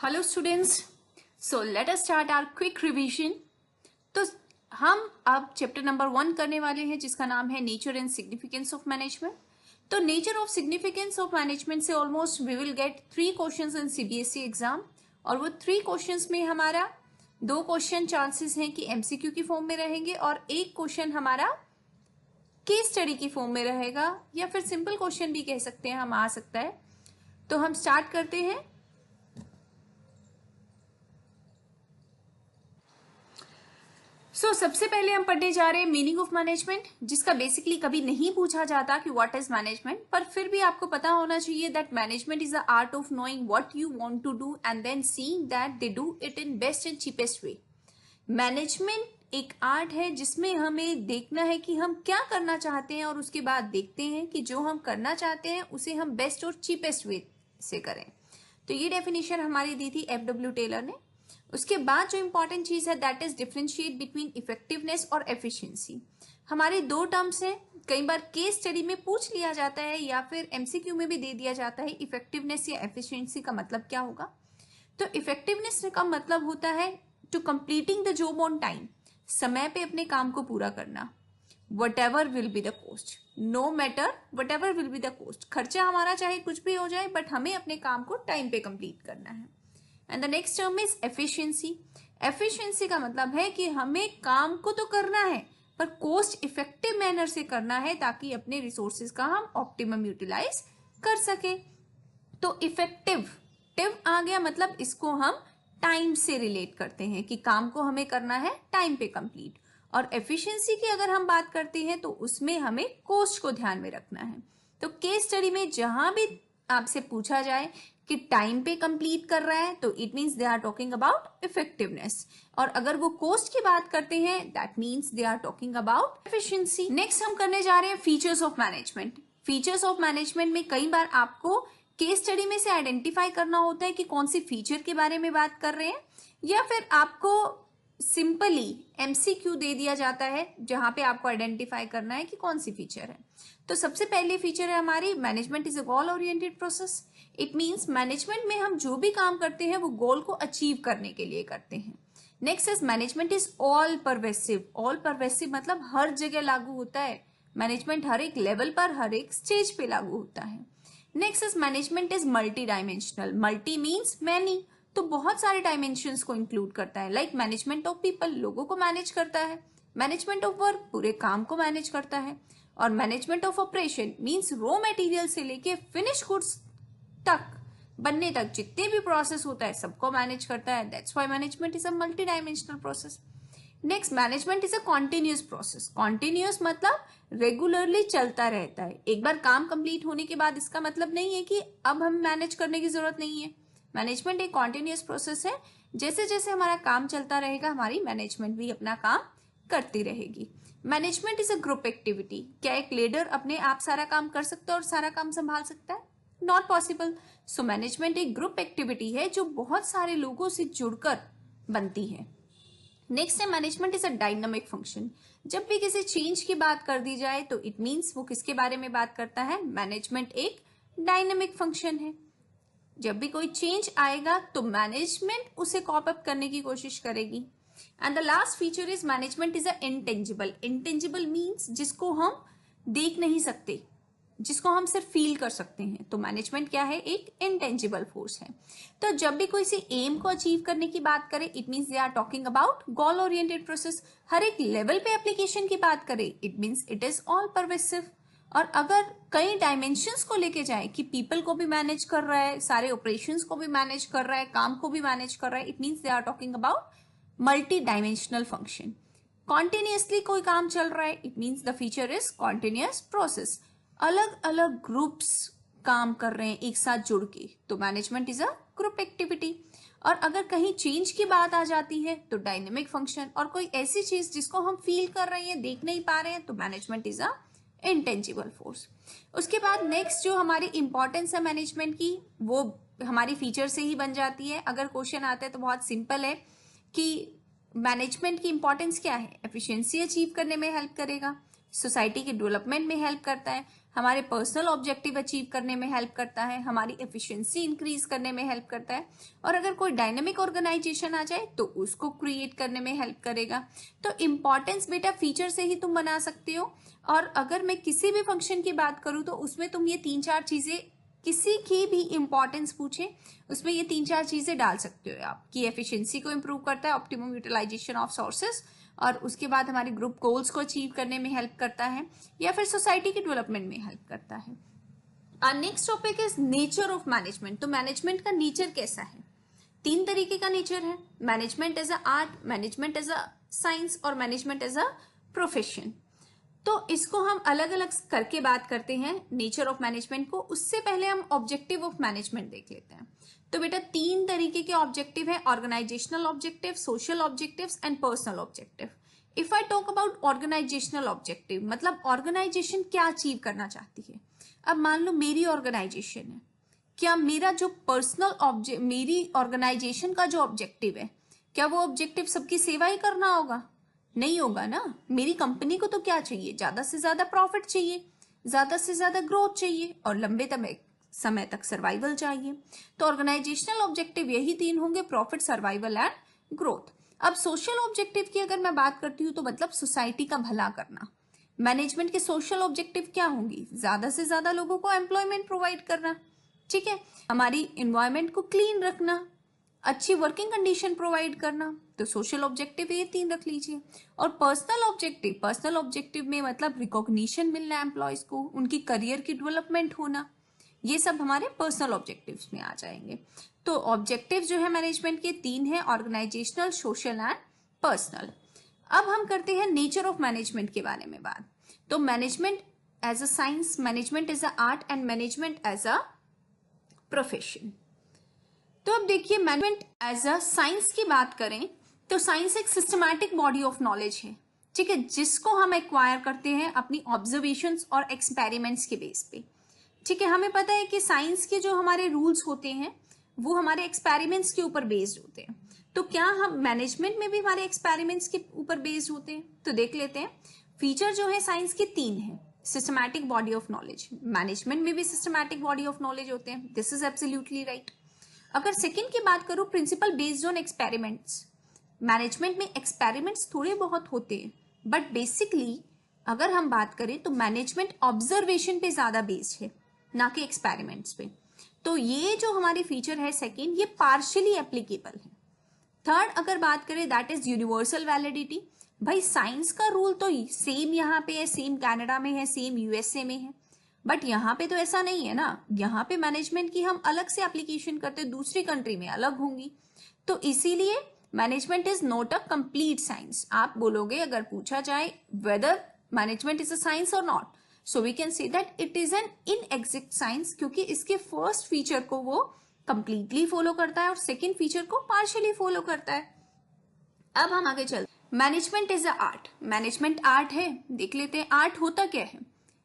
Hello students, so let us start our quick revision. तो हम अब चैप्टर नंबर 1 करने वाले हैं जिसका नाम है nature and significance of management. तो nature of significance of management से almost we will get 3 questions in CBSE exam, और वो 3 क्वेश्चंस में हमारा 2 क्वेश्चन चांसेस हैं कि एमसीक्यू की फॉर्म में रहेंगे और एक क्वेश्चन हमारा केस स्टडी की फॉर्म में रहेगा, या फिर सिंपल क्वेश्चन भी कह सकते हैं, हम आ सकता है। तो हम स्टार्ट करते हैं। सबसे पहले हम पढ़ने जा रहे हैं मीनिंग ऑफ मैनेजमेंट, जिसका बेसिकली कभी नहीं पूछा जाता कि व्हाट इज मैनेजमेंट, पर फिर भी आपको पता होना चाहिए that management is the art of knowing what you want to do and then seeing that they do it in best and cheapest way. Management एक आर्ट है जिसमें हमें देखना है कि हम क्या करना चाहते हैं और उसके बाद देखते हैं कि जो हम करना चाहते हैं उसे हम बेस्ट और चीपेस्ट वे से करें। तो ये डेफिनेशन हमारी दी थी एफडब्ल्यू टेलर ने। उसके बाद जो इंपॉर्टेंट चीज है that is differentiate between effectiveness और एफिशिएंसी। हमारे 2 टर्म्स हैं, कई बार केस स्टडी में पूछ लिया जाता है या फिर एमसीक्यू में भी दे दिया जाता है इफेक्टिवनेस या एफिशिएंसी का मतलब क्या होगा। तो इफेक्टिवनेस का मतलब होता है to completing the job on time, समय पे अपने काम को पूरा करना, whatever will be the cost, no matter whatever will be the cost, खर्चा हमारा चाहे कुछ भी हो जाए बट हमें अपने काम को टाइम पे कंप्लीट करना है। And the next term is efficiency. Efficiency का मतलब है कि हमें काम को तो करना है पर कोस्ट इफेक्टिव मैनर से करना है ताकि अपने रिसोर्सेज का हम ऑप्टिमम यूटिलाइज कर सके। तो इफेक्टिव आ गया, मतलब इसको हम टाइम से रिलेट करते हैं कि काम को हमें करना है टाइम पे कंप्लीट। और एफिशिएंसी की अगर हम बात करते हैं तो उसमें हमें कोस्ट को ध्यान में रखना है। तो केस स्टडी में जहां भी आपसे पूछा जाए कि टाइम पे कंप्लीट कर रहा है तो it means they are talking about effectiveness, और अगर वो कोस्ट की बात करते हैं that means they are talking about efficiency. Next हम करने जा रहे हैं features of management. Features of management में कई बार आपको केस स्टडी में से आइडेंटिफाई करना होता है कि कौन सी फीचर के बारे में बात कर रहे हैं, या फिर आपको सिंपली एमसीक्यू दे दिया जाता है जहां पे आपको आइडेंटिफाई करना है कि कौन सी फीचर है। तो सबसे पहले फीचर है हमारी management is a goal oriented process. It means management में हम जो भी काम करते हैं वो गोल को अचीव करने के लिए करते हैं। Next is management is all pervasive. All pervasive मतलब हर जगह लागू होता है। मैनेजमेंट हर एक लेवल पर, हर एक स्टेज पे लागू होता है। Next is management is multi dimensional. Multi means many, तो बहुत सारे डायमेंशंस को इंक्लूड करता है। लाइक मैनेजमेंट ऑफ पीपल, लोगों को मैनेज करता है। मैनेजमेंट ऑफ वर्क, पूरे काम को मैनेज करता है। और management of operation means raw material से लेके फिनिश गुड्स तक, बनने तक जितने भी प्रोसेस होता है सबको मैनेज करता है। That's why management is a multi dimensional process. Next management is a continuous process. Continuous मतलब रेगुलरली चलता रहता है। एक बार काम कंप्लीट होने के बाद इसका मतलब नहीं है कि अब हम मैनेज करने की जरूरत नहीं है। मैनेजमेंट एक कॉन्टिन्यूस प्रोसेस है, जैसे जैसे हमारा काम चलता रहेगा हमारी मैनेजमेंट भी अपना काम करती रहेगी। Management is a group activity. क्या एक लीडर अपने आप सारा काम कर सकता है और सारा काम संभाल सकता है? Not possible. सो मैनेजमेंट एक ग्रुप एक्टिविटी है जो बहुत सारे लोगों से जुड़कर बनती है। नेक्स्ट है management is a dynamic function. जब भी किसी चेंज की बात कर दी जाए तो इट मीन्स वो किसके बारे में बात करता है? मैनेजमेंट एक डायनामिक फंक्शन है। जब भी कोई चेंज आएगा तो मैनेजमेंट उसे कॉप अप करने की कोशिश करेगी। And the last feature is management is a intangible. Intangible means जिसको हम देख नहीं सकते, जिसको हम सिर्फ फील कर सकते हैं। तो मैनेजमेंट क्या है? एक इंटेंजिबल फोर्स है। तो जब भी कोई सी एम को अचीव करने की बात करे it means they are talking about goal oriented process. हर एक लेवल पे एप्लीकेशन की बात करें it means it is all pervasive. और अगर कई डायमेंशंस को लेके जाए कि पीपल को भी मैनेज कर रहा है, सारे ऑपरेशंस को भी मैनेज कर रहा है, काम को भी मैनेज कर रहा है, it means they are talking about multi dimensional function. Continuously कोई काम चल रहा है it means the feature is continuous process. अलग अलग ग्रुप्स काम कर रहे हैं एक साथ जुड़ के, तो management is a group activity. और अगर कहीं चेंज की बात आ जाती है तो डायनेमिक फंक्शन। और कोई ऐसी चीज जिसको हम फील कर रहे हैं, देख नहीं पा रहे हैं, तो management is a intangible force. उसके बाद नेक्स्ट जो हमारी इंपॉर्टेंस है मैनेजमेंट की वो हमारी फीचर से ही बन जाती है। अगर क्वेश्चन आता है तो बहुत सिंपल है कि मैनेजमेंट की इंपॉर्टेंस क्या है? एफिशिएंसी अचीव करने में हेल्प करेगा, सोसाइटी के डेवलपमेंट में हेल्प करता है, हमारे पर्सनल ऑब्जेक्टिव अचीव करने में हेल्प करता है, हमारी एफिशिएंसी इंक्रीज करने में हेल्प करता है, और अगर कोई डायनेमिक ऑर्गेनाइजेशन आ जाए तो उसको क्रिएट करने में हेल्प करेगा। तो इम्पॉर्टेंस बेटा फीचर से ही तुम बना सकते हो। और अगर मैं किसी भी फंक्शन की बात करूं तो उसमें तुम ये 3-4 चीजें, किसी की भी इंपॉर्टेंस पूछे उसमें ये 3-4 चीजें डाल सकते हो आप, कि एफिशिएंसी को इंप्रूव करता है, ऑप्टिमम यूटिलाइजेशन ऑफ सोर्सेस, और उसके बाद हमारे ग्रुप गोल्स को अचीव करने में हेल्प करता है, या फिर सोसाइटी के डेवलपमेंट में हेल्प करता है। और next topic is nature of management. तो मैनेजमेंट का नेचर कैसा है? 3 तरीके का नेचर है, management as a art, management as a science, और मैनेजमेंट एज अ प्रोफेशन। तो इसको हम अलग अलग करके बात करते हैं नेचर ऑफ मैनेजमेंट को। उससे पहले हम ऑब्जेक्टिव ऑफ मैनेजमेंट देख लेते हैं। तो बेटा 3 तरीके के ऑब्जेक्टिव है, organizational objective, social objectives and personal objective. If I talk about organizational objective, मतलब ऑर्गेनाइजेशन क्या अचीव करना चाहती है। अब मान लो मेरी ऑर्गेनाइजेशन है, क्या मेरा जो पर्सनल ऑब्जेक्ट, मेरी ऑर्गेनाइजेशन का जो ऑब्जेक्टिव है, क्या वो ऑब्जेक्टिव सबकी सेवा ही करना होगा? नहीं होगा ना। मेरी कंपनी को तो क्या चाहिए? ज्यादा से ज्यादा प्रॉफिट चाहिए, ज्यादा से ज्यादा ग्रोथ चाहिए, और लंबे समय तक सर्वाइवल चाहिए। तो ऑर्गेनाइजेशनल ऑब्जेक्टिव यही 3 होंगे, प्रॉफिट, सर्वाइवल एंड ग्रोथ। अब सोशल ऑब्जेक्टिव की अगर मैं बात करती हूँ तो मतलब सोसाइटी का भला करना। मैनेजमेंट के सोशल ऑब्जेक्टिव क्या होंगी? ज्यादा से ज्यादा लोगों को एम्प्लॉयमेंट प्रोवाइड करना, ठीक है, हमारी एनवायरमेंट को क्लीन रखना, अच्छी वर्किंग कंडीशन प्रोवाइड करना। तो सोशल ऑब्जेक्टिव ये 3 रख लीजिए। और पर्सनल ऑब्जेक्टिव में मतलब रिकॉग्निशन मिलना एम्प्लॉयज को, उनकी करियर की डेवलपमेंट होना, ये सब हमारे पर्सनल ऑब्जेक्टिव्स में आ जाएंगे। तो ऑब्जेक्टिव जो है मैनेजमेंट के 3 है, ऑर्गेनाइजेशनल, सोशल एंड पर्सनल। अब हम करते हैं नेचर ऑफ मैनेजमेंट के बारे में बात। तो management as a science, management as a art and management as a profession. तो अब देखिए मैनेजमेंट एज अ साइंस की बात करें तो साइंस एक सिस्टमैटिक बॉडी ऑफ नॉलेज है, ठीक है, जिसको हम एक्वायर करते हैं अपनी ऑब्जर्वेशंस और एक्सपेरिमेंट्स के बेस पे। ठीक है, हमें पता है कि साइंस के जो हमारे रूल्स होते हैं वो हमारे एक्सपेरिमेंट्स के ऊपर बेस्ड होते हैं। तो क्या हम मैनेजमेंट में भी हमारे एक्सपेरिमेंट्स के ऊपर बेस्ड होते हैं? तो देख लेते हैं। फीचर जो है साइंस के 3 है, systematic body of knowledge, management में भी सिस्टमैटिक बॉडी ऑफ नॉलेज होते हैं, दिस इज एब्सोल्युटली राइट। अगर सेकंड की बात करूं, principle based on experiments, management में एक्सपेरिमेंट्स थोड़े बहुत होते हैं, बट बेसिकली अगर हम बात करें तो मैनेजमेंट ऑब्जर्वेशन पे ज्यादा बेस्ड है, ना कि एक्सपेरिमेंट्स पे। तो ये जो हमारी फीचर है सेकंड, ये पार्शियली एप्लीकेबल है। थर्ड अगर बात करें दैट इज यूनिवर्सल वैलिडिटी। भाई साइंस का रूल तो सेम यहाँ पे है, सेम कनाडा में है, सेम यूएसए में है, बट यहाँ पे तो ऐसा नहीं है ना। यहाँ पे मैनेजमेंट की हम अलग से एप्लीकेशन करते, दूसरी कंट्री में अलग होंगी। तो इसीलिए management is not a complete science. आप बोलोगे अगर पूछा जाए whether management is a science और not, so we can say that it is an inexact science, क्योंकि इसके फर्स्ट फीचर को वो कंप्लीटली फॉलो करता है और सेकेंड फीचर को पार्शियली फॉलो करता है। अब हम आगे चलते, management is a art. Management art है, देख लेते हैं आर्ट होता क्या है।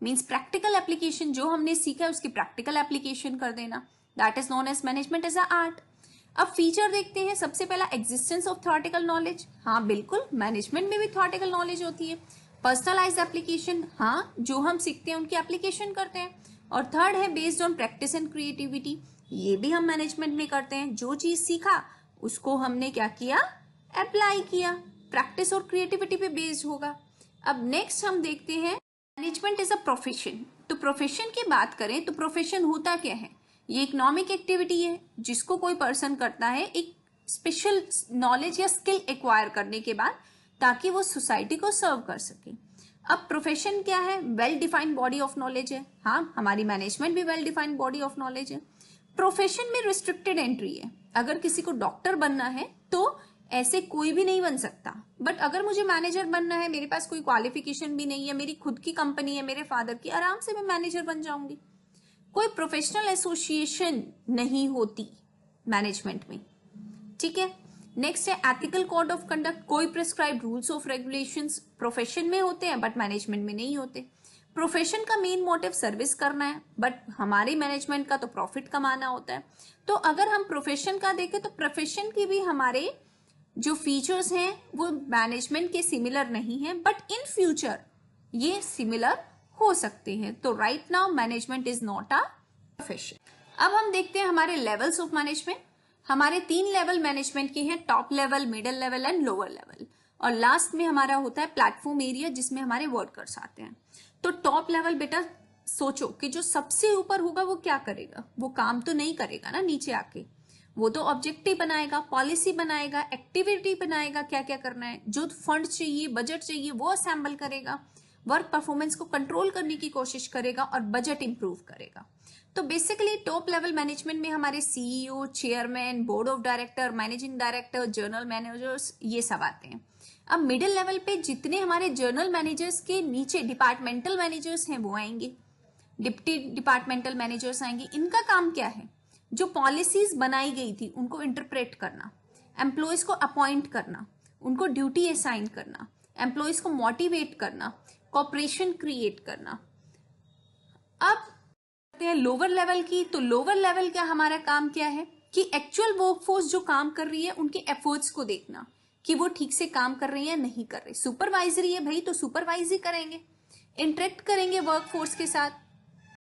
मीन्स प्रैक्टिकल एप्लीकेशन, जो हमने सीखा है उसकी प्रैक्टिकल एप्लीकेशन कर देना, that is known as management as a art. अब फीचर देखते हैं। सबसे पहला एग्जिस्टेंस ऑफ थ्योरेटिकल नॉलेज, हाँ बिल्कुल मैनेजमेंट में भी थ्योरेटिकल नॉलेज होती है। पर्सनलाइज्ड एप्लीकेशन, हाँ जो हम सीखते हैं उनकी एप्लीकेशन करते हैं। और थर्ड है based on practice and creativity, ये भी हम मैनेजमेंट में करते हैं, जो चीज सीखा उसको हमने क्या किया, अप्लाई किया, प्रैक्टिस और क्रिएटिविटी पे बेस्ड होगा। अब नेक्स्ट हम देखते हैं मैनेजमेंट इज अ प्रोफेशन। तो प्रोफेशन की बात करें तो प्रोफेशन होता क्या है, ये इकोनॉमिक एक्टिविटी है जिसको कोई पर्सन करता है एक स्पेशल नॉलेज या स्किल एक्वायर करने के बाद, ताकि वो सोसाइटी को सर्व कर सके। अब प्रोफेशन क्या है, well defined body of knowledge है। हाँ हमारी मैनेजमेंट भी well defined body of knowledge है। प्रोफेशन में रिस्ट्रिक्टेड एंट्री है, अगर किसी को डॉक्टर बनना है तो ऐसे कोई भी नहीं बन सकता, बट अगर मुझे मैनेजर बनना है, मेरे पास कोई क्वालिफिकेशन भी नहीं है, मेरी खुद की कंपनी है मेरे फादर की, आराम से मैं मैनेजर बन जाऊंगी। कोई प्रोफेशनल एसोसिएशन नहीं होती मैनेजमेंट में, ठीक है। नेक्स्ट है एथिकल कोड ऑफ कंडक्ट, कोई prescribe rules of regulations profession में होते हैं बट मैनेजमेंट में नहीं होते। प्रोफेशन का मेन मोटिव सर्विस करना है, बट हमारे मैनेजमेंट का तो प्रॉफिट कमाना होता है। तो अगर हम प्रोफेशन का देखें तो प्रोफेशन की भी हमारे जो फीचर्स हैं वो मैनेजमेंट के सिमिलर नहीं है, बट इन फ्यूचर ये सिमिलर हो सकते हैं। तो right now management is not a profession. अब हम देखते हैं हमारे लेवल्स ऑफ मैनेजमेंट। हमारे 3 लेवल मैनेजमेंट के हैं, top level, middle level and lower level, और लास्ट में हमारा होता है प्लेटफॉर्म एरिया जिसमें हमारे वर्कर्स आते हैं। तो टॉप लेवल बेटा सोचो कि जो सबसे ऊपर होगा वो क्या करेगा, वो काम तो नहीं करेगा ना नीचे आके, वो तो ऑब्जेक्टिव बनाएगा, पॉलिसी बनाएगा, एक्टिविटी बनाएगा, क्या क्या करना है, जो फंड चाहिए, बजट चाहिए वो असेंबल करेगा, वर्क परफॉर्मेंस को कंट्रोल करने की कोशिश करेगा और बजट इंप्रूव करेगा। तो बेसिकली टॉप लेवल मैनेजमेंट में हमारे CEO, chairman, board of director, managing director, general managers, ये सब आते हैं। अब मिडिल लेवल पे जितने हमारे जनरल मैनेजर्स के नीचे डिपार्टमेंटल मैनेजर्स हैं वो आएंगे, डिप्टी डिपार्टमेंटल मैनेजर्स आएंगे। इनका काम क्या है, जो पॉलिसीज बनाई गई थी उनको इंटरप्रेट करना, एम्प्लॉयज को अपॉइंट करना, उनको ड्यूटी असाइन करना, एम्प्लॉयज को मोटिवेट करना, कॉपरेशन क्रिएट करना। अब लोअर लेवल की, तो लोअर लेवल का हमारा काम क्या है कि एक्चुअल वर्कफोर्स जो काम कर रही है उनके एफर्ट्स को देखना कि वो ठीक से काम कर रही है या नहीं कर रही। सुपरवाइजरी है भाई तो सुपरवाइज ही करेंगे, इंटरेक्ट करेंगे वर्कफोर्स के साथ,